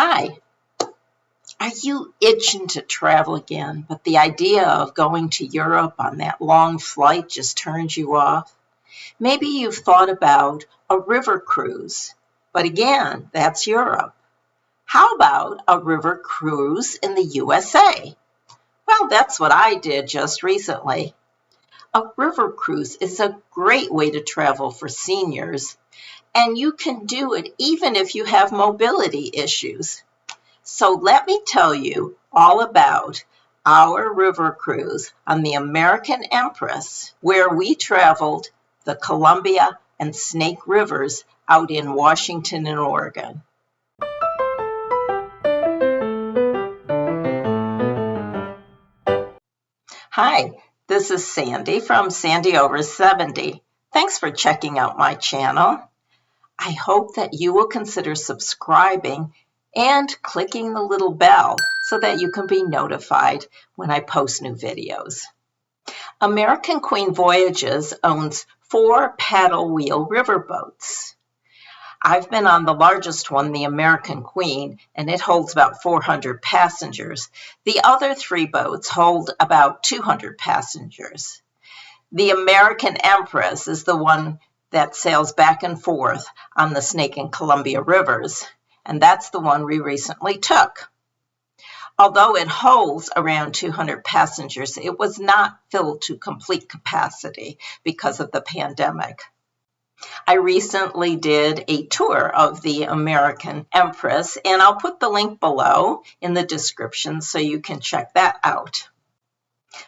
Hi, are you itching to travel again, but the idea of going to Europe on that long flight just turns you off? Maybe you've thought about a river cruise, but again, that's Europe. How about a river cruise in the USA? Well, that's what I did just recently. A river cruise is a great way to travel for seniors, and you can do it even if you have mobility issues. So let me tell you all about our river cruise on the American Empress, where we traveled the Columbia and Snake Rivers out in Washington and Oregon. Hi, this is Sandy from Sandy Over 70. Thanks for checking out my channel. I hope that you will consider subscribing and clicking the little bell so that you can be notified when I post new videos. American Queen Voyages owns 4 paddle wheel riverboats. I've been on the largest one, the American Queen, and it holds about 400 passengers. The other 3 boats hold about 200 passengers. The American Empress is the one that sails back and forth on the Snake and Columbia rivers, and that's the one we recently took. Although it holds around 200 passengers, it was not filled to complete capacity because of the pandemic. I recently did a tour of the American Empress, and I'll put the link below in the description so you can check that out.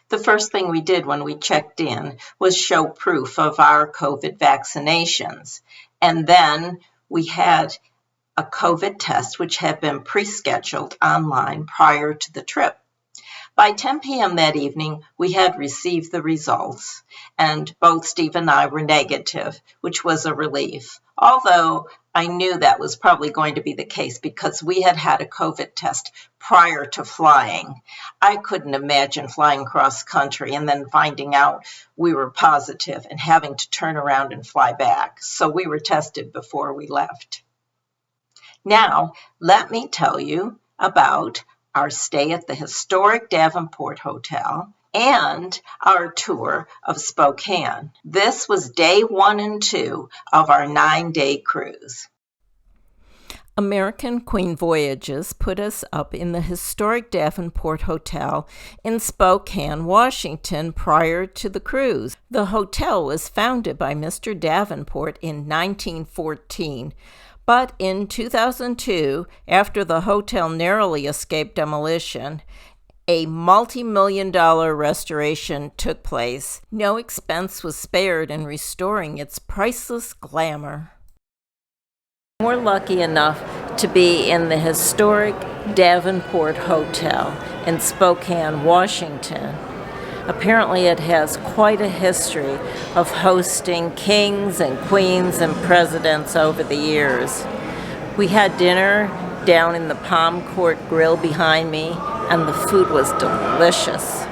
The first thing we did when we checked in was show proof of our COVID vaccinations. And then we had a COVID test, which had been pre-scheduled online prior to the trip. By 10 p.m. that evening, we had received the results, and both Steve and I were negative, which was a relief. Although I knew that was probably going to be the case because we had had a COVID test prior to flying. I couldn't imagine flying cross country and then finding out we were positive and having to turn around and fly back. So we were tested before we left. Now, let me tell you about our stay at the historic Davenport Hotel and our tour of Spokane. This was day 1 and 2 of our 9-day cruise. American Queen Voyages put us up in the historic Davenport Hotel in Spokane, Washington, prior to the cruise. The hotel was founded by Mr. Davenport in 1914. But in 2002, after the hotel narrowly escaped demolition, a multi-million-dollar restoration took place. No expense was spared in restoring its priceless glamour. We're lucky enough to be in the historic Davenport Hotel in Spokane, Washington. Apparently it has quite a history of hosting kings and queens and presidents over the years. We had dinner down in the Palm Court Grill behind me, and the food was delicious.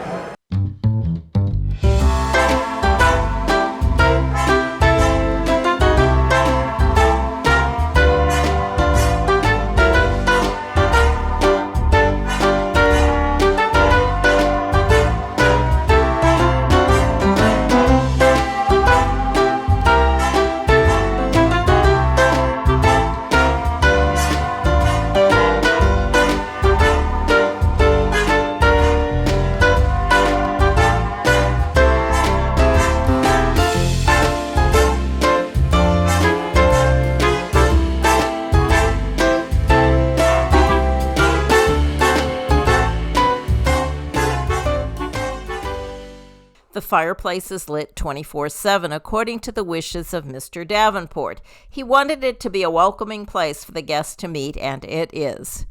The fireplace is lit 24/7 according to the wishes of Mr. Davenport. He wanted it to be a welcoming place for the guests to meet, and it is.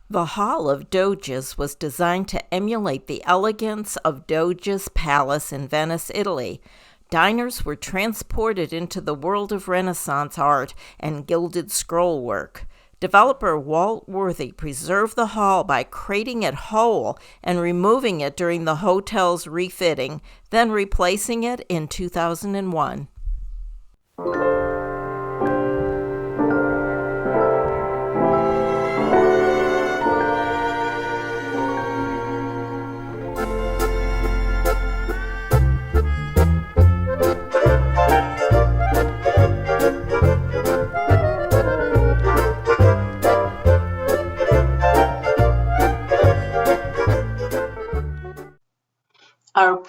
The Hall of Doges was designed to emulate the elegance of Doge's Palace in Venice, Italy. Diners were transported into the world of Renaissance art and gilded scrollwork. Developer Walt Worthy preserved the hall by crating it whole and removing it during the hotel's refitting, then replacing it in 2001.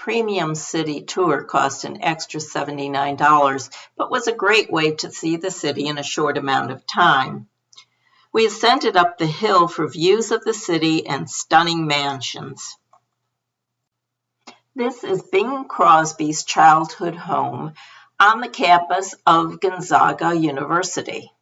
Premium City Tour cost an extra $79, but was a great way to see the city in a short amount of time. We ascended up the hill for views of the city and stunning mansions. This is Bing Crosby's childhood home on the campus of Gonzaga University.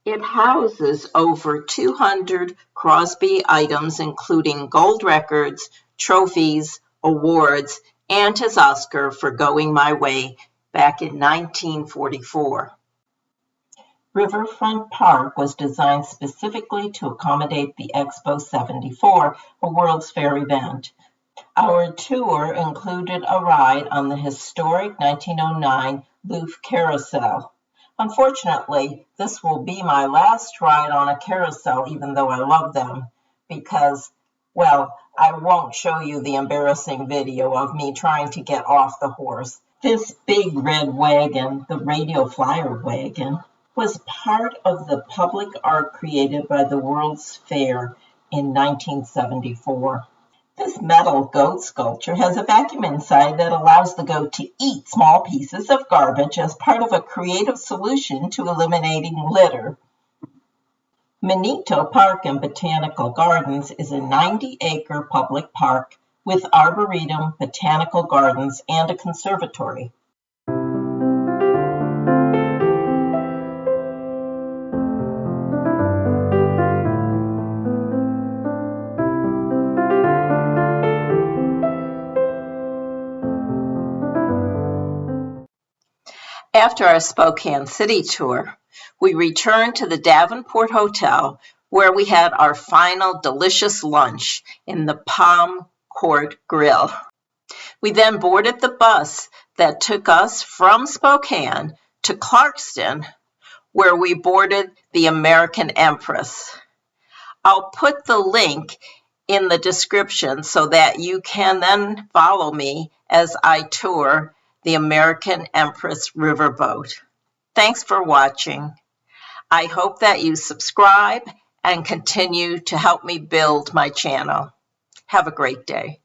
It houses over 200 Crosby items, including gold records, trophies, awards, and his Oscar for Going My Way back in 1944. Riverfront Park was designed specifically to accommodate the Expo 74, a World's Fair event. Our tour included a ride on the historic 1909 Louvre Carousel. Unfortunately, this will be my last ride on a carousel, even though I love them, because, well, I won't show you the embarrassing video of me trying to get off the horse. This big red wagon, the Radio Flyer wagon, was part of the public art created by the World's Fair in 1974. This metal goat sculpture has a vacuum inside that allows the goat to eat small pieces of garbage as part of a creative solution to eliminating litter. Manito Park and Botanical Gardens is a 90-acre public park with arboretum, botanical gardens, and a conservatory. After our Spokane City Tour, we returned to the Davenport Hotel, where we had our final delicious lunch in the Palm Court Grill. We then boarded the bus that took us from Spokane to Clarkston, where we boarded the American Empress. I'll put the link in the description so that you can then follow me as I tour the American Empress Riverboat. Thanks for watching. I hope that you subscribe and continue to help me build my channel. Have a great day.